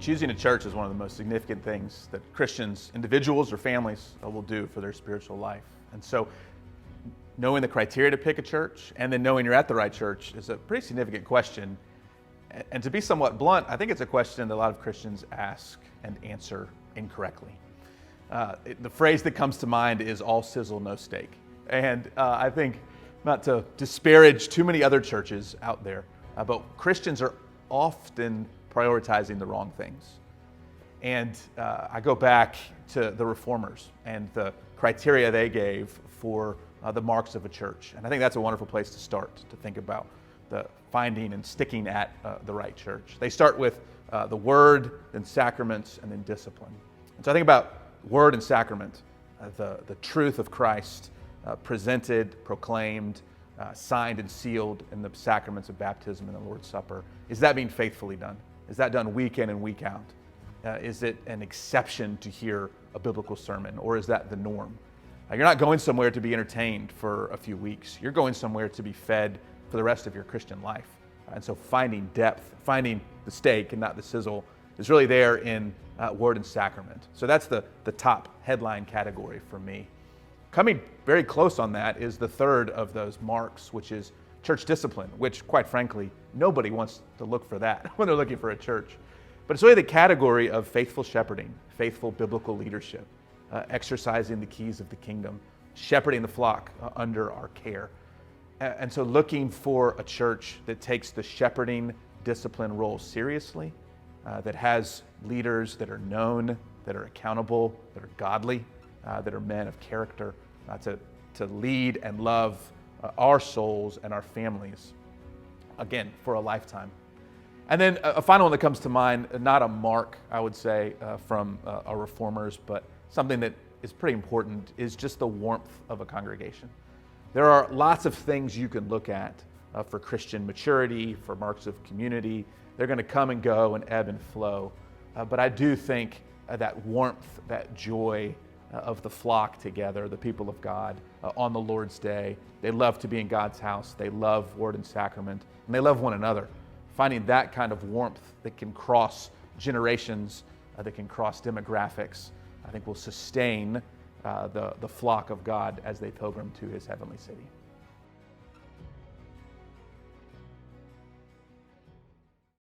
Choosing a church is one of the most significant things that Christians, individuals or families, will do for their spiritual life. And so knowing the criteria to pick a church and then knowing you're at the right church is a pretty significant question. And to be somewhat blunt, I think it's a question that a lot of Christians ask and answer incorrectly. The phrase that comes to mind is all sizzle, no steak. And I think, not to disparage too many other churches out there, but Christians are often prioritizing the wrong things. And I go back to the Reformers and the criteria they gave for the marks of a church. And I think that's a wonderful place to start, to think about the finding and sticking at the right church. They start with the Word, then sacraments, and then discipline. And so I think about Word and sacrament, the truth of Christ presented, proclaimed, signed and sealed in the sacraments of baptism and the Lord's Supper. Is that being faithfully done? Is that done week in and week out? Is it an exception to hear a biblical sermon, or is that the norm? You're not going somewhere to be entertained for a few weeks. You're going somewhere to be fed for the rest of your Christian life. And so finding depth, finding the steak and not the sizzle, is really there in Word and Sacrament. So that's the top headline category for me. Coming very close on that is the third of those marks, which is church discipline, which, quite frankly, nobody wants to look for that when they're looking for a church. But it's really the category of faithful shepherding, faithful biblical leadership, exercising the keys of the kingdom, shepherding the flock under our care. And so looking for a church that takes the shepherding discipline role seriously, that has leaders that are known, that are accountable, that are godly, that are men of character, to lead and love our souls and our families, again, for a lifetime. And then a final one that comes to mind, not a mark, I would say, from our Reformers, but something that is pretty important, is just the warmth of a congregation. There are lots of things you can look at for Christian maturity, for marks of community. They're going to come and go and ebb and flow. But I do think that warmth, that joy of the flock together, the people of God, on the Lord's Day. They love to be in God's house. They love Word and Sacrament, and they love one another. Finding that kind of warmth that can cross generations, that can cross demographics, I think will sustain the flock of God as they pilgrim to His heavenly city.